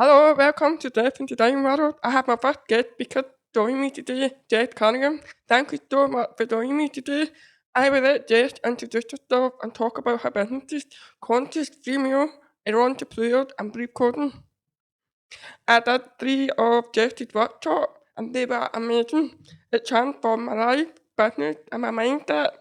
Hello, welcome to Death in the Dying World. I have my first guest because joining me today, Jess Cunningham. Thank you so much for joining me today. I will let Jess introduce herself and talk about her businesses, conscious female, entrepreneur, and brief coding. I did three of Jess's workshops and they were amazing. It transformed my life, business, and my mindset.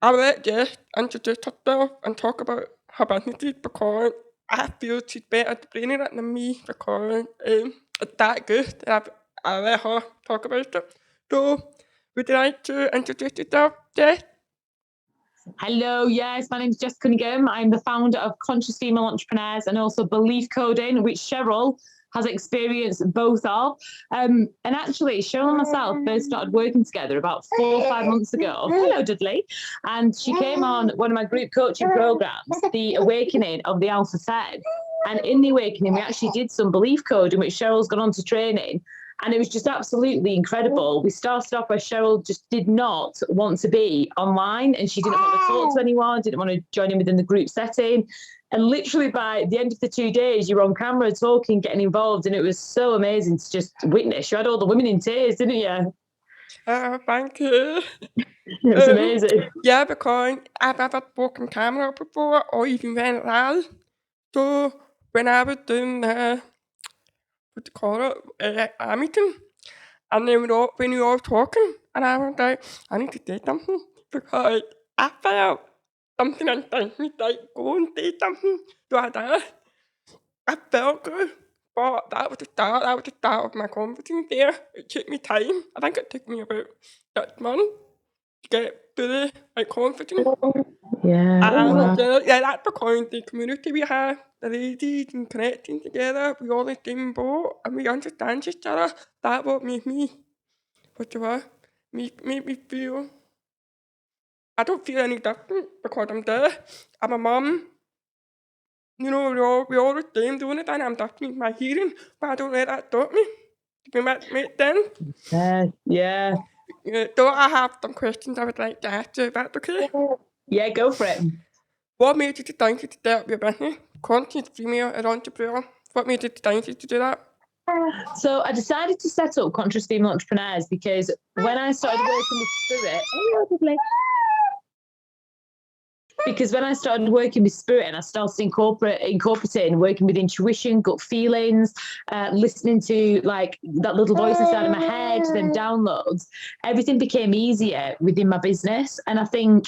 I will let Jess introduce herself and talk about her businesses because I feel she's better at explaining it than me because it's that good. I let her talk about it. So, would you like to introduce yourself, Jess? Hello, yes, my name is Jess Cunningham. I'm the founder of Conscious Female Entrepreneurs and also Belief Coding, which Cheryl has experienced both of. And actually, Cheryl and myself first started working together about 4 or 5 months ago. Hello, Dudley. And she came on one of my group coaching programs, The Awakening of the Alpha Fed. And in The Awakening, we actually did some belief coding, which Cheryl's gone on to training. And it was just absolutely incredible. We started off where Cheryl just did not want to be online and she didn't want to talk to anyone, didn't want to join in within the group setting. And literally by the end of the 2 days, you were on camera talking, getting involved. And it was so amazing to just witness. You had all the women in tears, didn't you? Thank you. It was amazing. Yeah, because I've never spoken camera before or even went live. So, when I was doing what do you call it, a meeting, and then when we were all talking, and I was like, I need to say something because I felt something inside me like go and say something. So I did. I felt good. But that was the start of my confidence there. It took me time. I think it took me about 6 months to get fully confident. Yeah. And yeah, that's because the community we have, the ladies and connecting together, we all in the same boat and we understand each other. That what made me, what you are, made me feel, I don't feel any different because I'm there. I'm a mum. We all the same doing it and I'm definitely my hearing, but I don't let that stop me. Make sense? Yeah. So I have some questions I would like to ask you, if that's okay? Yeah, go for it. What made you decide to start your business? Conscious female entrepreneur. What made you decide to do that? So I decided to set up Conscious Female Entrepreneurs because when I started working with Spirit, when I started working with Spirit and I started incorporating working with intuition, gut feelings, listening to like that little voice inside of my head, then downloads, everything became easier within my business. And I think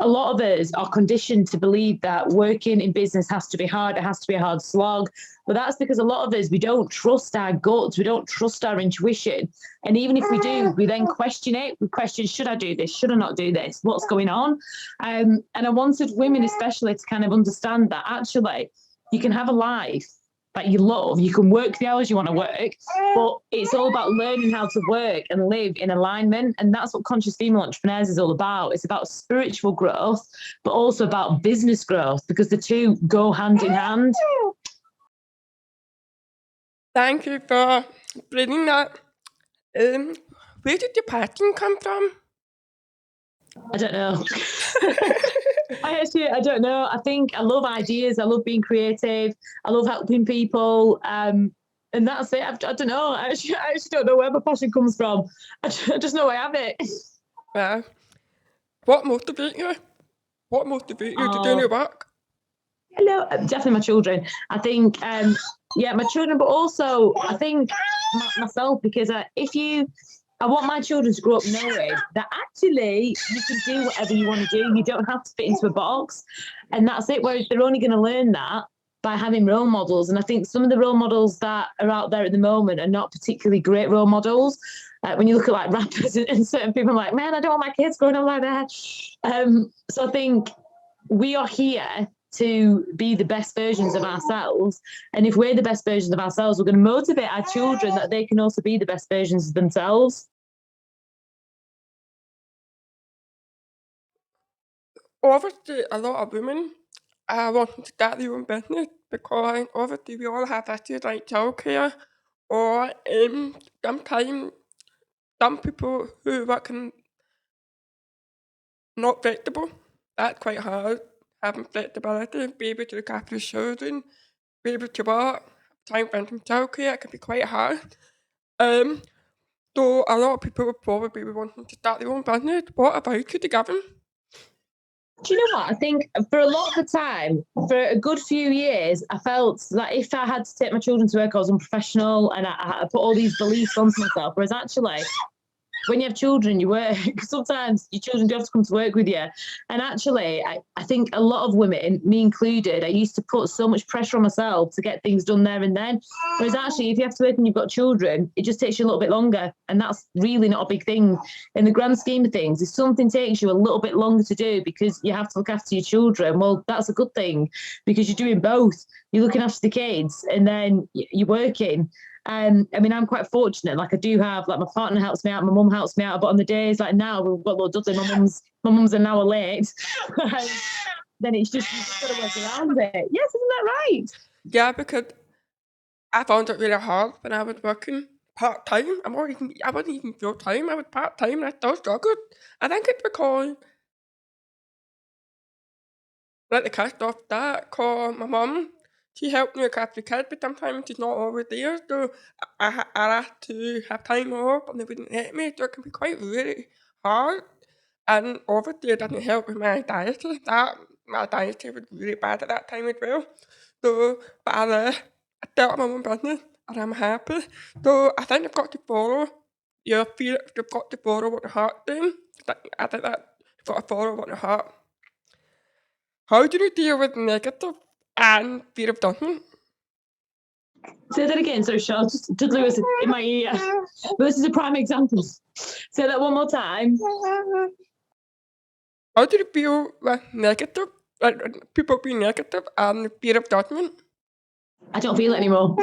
a lot of us are conditioned to believe that working in business has to be hard, it has to be a hard slog. But that's because a lot of us, we don't trust our guts, we don't trust our intuition. And even if we do, we then question it. We question, should I do this? Should I not do this? What's going on? And I wanted women especially to kind of understand that actually you can have a life that you love, you can work the hours you want to work, but it's all about learning how to work and live in alignment. And that's what Conscious Female Entrepreneurs is all about. It's about spiritual growth, but also about business growth because the two go hand in hand. Thank you for bringing that. Where did your passion come from? I don't know. I don't know. I think I love ideas. I love being creative. I love helping people. And that's it. I don't know. I actually don't know where my passion comes from. I just know I have it. Yeah. What motivates you? What motivates you to do your work? Hello, definitely my children. I think, my children, but also I think myself because I want my children to grow up knowing that actually you can do whatever you want to do. You don't have to fit into a box, and that's it. Whereas they're only going to learn that by having role models. And I think some of the role models that are out there at the moment are not particularly great role models. When you look at like rappers and certain people, are like, man, I don't want my kids growing up like that. So I think we are here to be the best versions of ourselves. And if we're the best versions of ourselves, we're going to motivate our children that they can also be the best versions of themselves. Obviously, a lot of women want to start their own business because obviously we all have issues like childcare or sometimes some people who work in not flexible. That's quite hard, having flexibility, be able to look after children, be able to work, time spent in childcare, it can be quite hard. So a lot of people would probably be wanting to start their own business. What about you, Gavin? Do you know what? I think for a lot of the time, for a good few years, I felt that if I had to take my children to work, I was unprofessional and I put all these beliefs onto myself. Whereas actually, when you have children, you work. Sometimes your children do have to come to work with you. And actually, I think a lot of women, me included, I used to put so much pressure on myself to get things done there and then. Whereas actually, if you have to work and you've got children, it just takes you a little bit longer. And that's really not a big thing in the grand scheme of things. If something takes you a little bit longer to do because you have to look after your children, well, that's a good thing because you're doing both. You're looking after the kids and then you're working. I mean, I'm quite fortunate. Like I do have, like my partner helps me out, my mum helps me out. But on the days like now, we've got little Dudley, my mum's an hour late. Then it's just, you just got to work around it. Yes, isn't that right? Yeah, because I found it really hard when I was working part-time. I wasn't even full-time. I was part-time and I still struggled. I think it's because like the kids off that, cause my mum, she helped me look after the kids, but sometimes she's not always there, so I have to have time off and they wouldn't let me, so it can be quite really hard. And obviously it doesn't help with my dietary. My dietary was really bad at that time as well. So, but I started my own business and I'm happy. So I think you've got to follow your fear, you've got to follow what your heart's doing. I think that you've got to follow what your heart. How do you deal with negative and fear of judgment? Say that again. So, Charles, Dudley was in my ear. But this is a prime example. Say that one more time. How do you feel with negative, like people being negative and fear of judgment? I don't feel it anymore.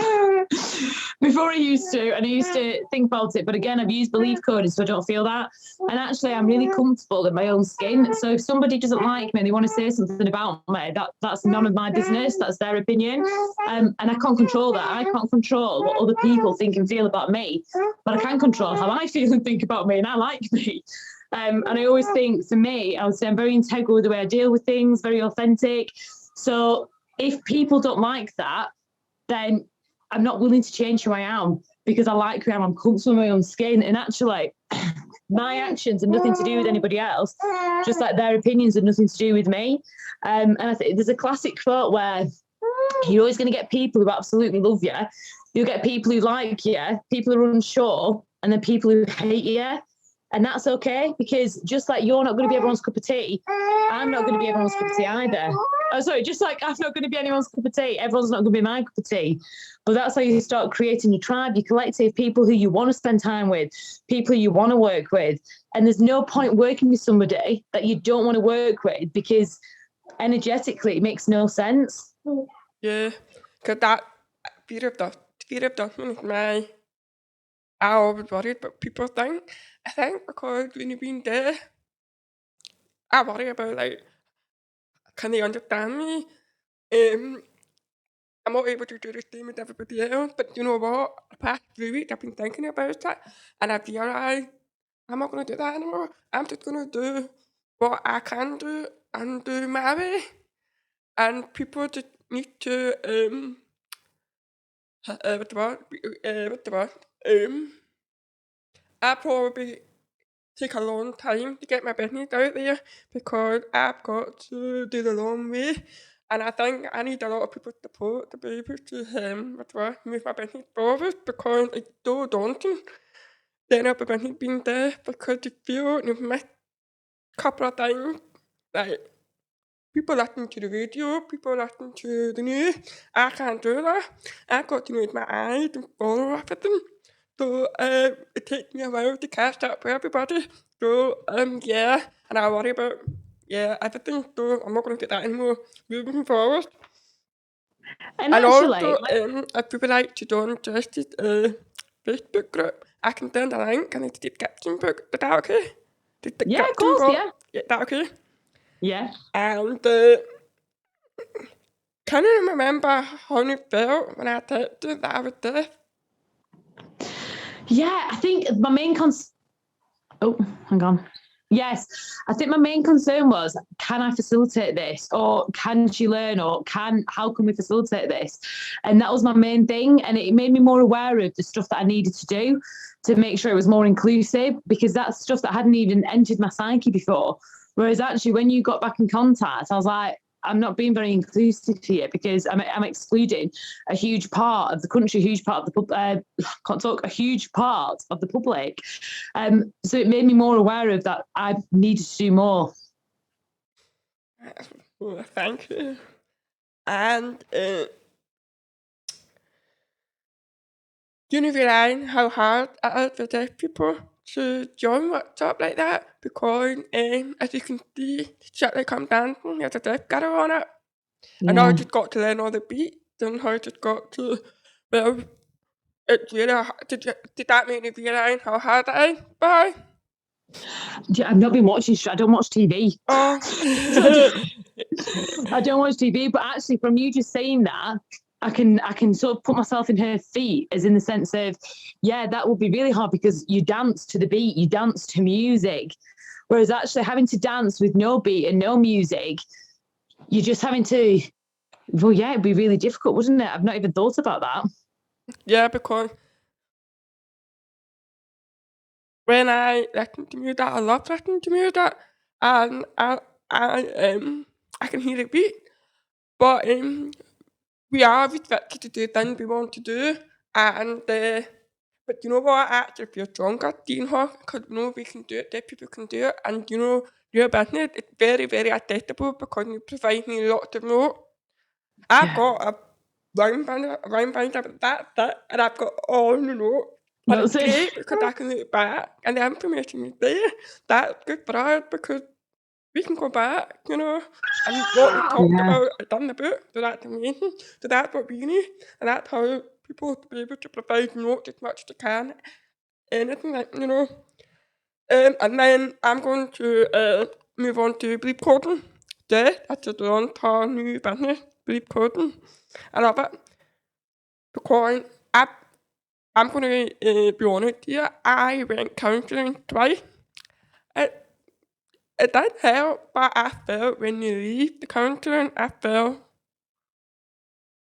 Before I used to, and I used to think about it, but again, I've used belief coding, so I don't feel that. And actually, I'm really comfortable in my own skin. So if somebody doesn't like me and they want to say something about me, that's none of my business. That's their opinion. And I can't control that. I can't control what other people think and feel about me, but I can control how I feel and think about me, and I like me. And I always think, for me, I would say I'm very integral with the way I deal with things, very authentic. So if people don't like that, then I'm not willing to change who I am because I like who I am. I'm comfortable in my own skin. And actually, my actions have nothing to do with anybody else, just like their opinions have nothing to do with me. And I think there's a classic quote where you're always going to get people who absolutely love you. You'll get people who like you, people who are unsure, and then people who hate you. And that's okay, because just like you're not going to be everyone's cup of tea, I'm not going to be everyone's cup of tea either. Oh, sorry, just like I'm not going to be anyone's cup of tea, everyone's not going to be my cup of tea. But that's how you start creating your tribe, your collective, people who you want to spend time with, people you want to work with. And there's no point working with somebody that you don't want to work with because energetically it makes no sense. Yeah, because that fear of judgment is my. I always worried about people think. I think because when you've been there, I worry about like, can they understand me? I'm not able to do the same as everybody else, but you know what? The past 3 weeks I've been thinking about that, and I've realized I'm not going to do that anymore. I'm just going to do what I can do and do my way. And people just need to what the word? I probably take a long time to get my business out there because I've got to do the long way. And I think I need a lot of people's support to be able to move my business forward because it's so daunting. Then I've been being there because you feel you've missed a couple of times. Like people listen to the radio, people listen to the news. I can't do that. I've got to use my eyes and follow everything. So it takes me a while to catch up with everybody. So yeah, and I worry about everything. So I'm not going to do that anymore moving forward. And And actually, also, if people like to join Justice Facebook group, I can send a link and it's the caption book. Is that okay? yeah, of course, yeah. Is that okay? Yeah. And can you remember how you felt when I told you that I was deaf? Yeah, I think my main Oh, hang on. Yes, I think my main concern was, can I facilitate this, or can she learn, or how can we facilitate this? And that was my main thing, and it made me more aware of the stuff that I needed to do to make sure it was more inclusive, because that's stuff that hadn't even entered my psyche before. Whereas actually, when you got back in contact, I was like, I'm not being very inclusive here, because I'm excluding a huge part of the country, a huge part of the a huge part of the public. So it made me more aware of that. I needed to do more. Well, thank you. And do you realize how hard it is for deaf people to join workshop like that? Because as you can see, Strictly Come Dancing has a deaf guy on it. And I Yeah. just got to learn all the beats, and I just got to, well, it's really hard. Did that make you realize how hard it is? Bye. I've not been watching. I don't watch TV. Oh. I don't watch TV, but actually, from you just saying that, I can sort of put myself in her feet, as in the sense of, yeah, that would be really hard, because you dance to the beat, you dance to music, whereas actually having to dance with no beat and no music, you're just having to. Well, yeah, it'd be really difficult, wouldn't it? I've not even thought about that. Yeah, because when I listen to music, I love listening to music, and I can hear the beat, but we are restricted to do things we want to do, and but you know what? I actually feel stronger doing her, because we can do it, deaf people can do it, and your business is very, very accessible, because you provide me lots of notes. I've Yeah. got a round binder, but that's it, and I've got all the notes. And it's That's it. great, because I can look back and the information is there. That's good for us, because we can go back, and what we talked Yeah. about is in the book, so that's amazing. So that's what we need, and that's how people will be able to provide notes as much as they can. Anything like, and then I'm going to move on to Believe Coding. That's a entire new business, Believe Coding. I love it, because I'm going to be honest here, I went counselling twice. It does help, but I felt when you leave the counselling, I felt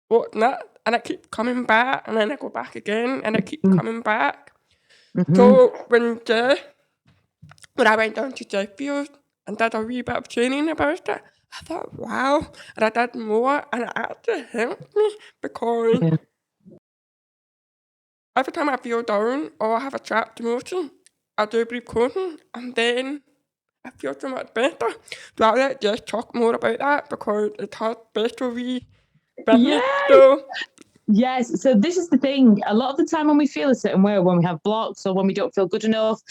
what's not, and I keep coming back, and then I go back again, and I keep coming back. Mhm. So when I went down to Sheffield and did a wee bit of training about it, I thought, wow, and I did more, and it actually helped me, because Yeah. every time I feel down or I have a trapped emotion, I do Believe Coding, and then I feel so much better. So I'll let Jess talk more about that, because it has better wee business. Yay! So Yes. So this is the thing. A lot of the time when we feel a certain way, or when we have blocks, or when we don't feel good enough,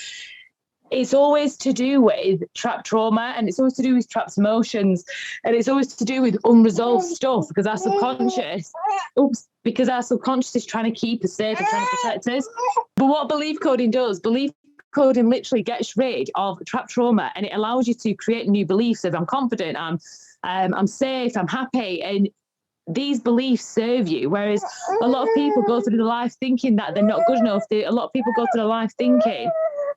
it's always to do with trapped trauma, and it's always to do with trapped emotions, and it's always to do with unresolved stuff, because our subconscious is trying to keep us safe and trying to protect us. But what belief coding does, belief coding literally gets rid of trapped trauma, and it allows you to create new beliefs of, I'm confident, I'm safe, I'm happy, and these beliefs serve you. Whereas a lot of people go through the life thinking that they're not good enough. A lot of people go through the life thinking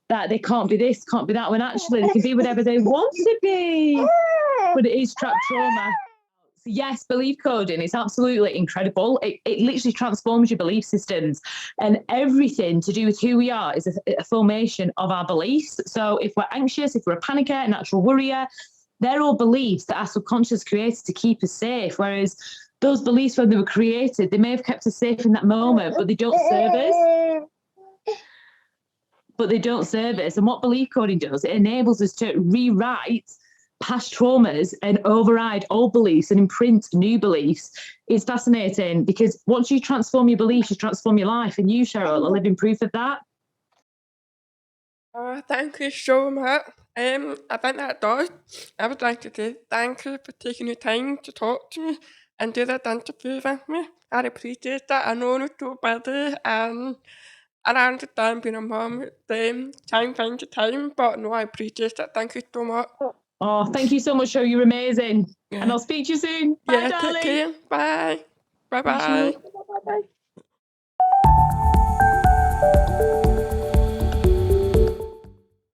that they can't be this, can't be that, when actually they can be whatever they want to be. But it is trapped trauma. So yes, belief coding is absolutely incredible. It literally transforms your belief systems, and everything to do with who we are is a formation of our beliefs. So if we're anxious, if we're a panicker, a natural worrier, they're all beliefs that our subconscious created to keep us safe. Whereas those beliefs, when they were created, they may have kept us safe in that moment, but they don't serve us. And what belief coding does, it enables us to rewrite past traumas and override old beliefs and imprint new beliefs. It's fascinating, because once you transform your beliefs, you transform your life. And you, Cheryl, are living proof of that. Thank you so much. I think that does. I would like to say thank you for taking your time to talk to me and do that interview with me. I appreciate that. I know it's so busy, and I understand being a mom, time finds the time, but no, I appreciate it. Thank you so much. Oh, thank you so much, Cheryl. You're amazing. Yeah. And I'll speak to you soon. Bye, Yeah, darling. take care. Bye. Bye bye. Bye.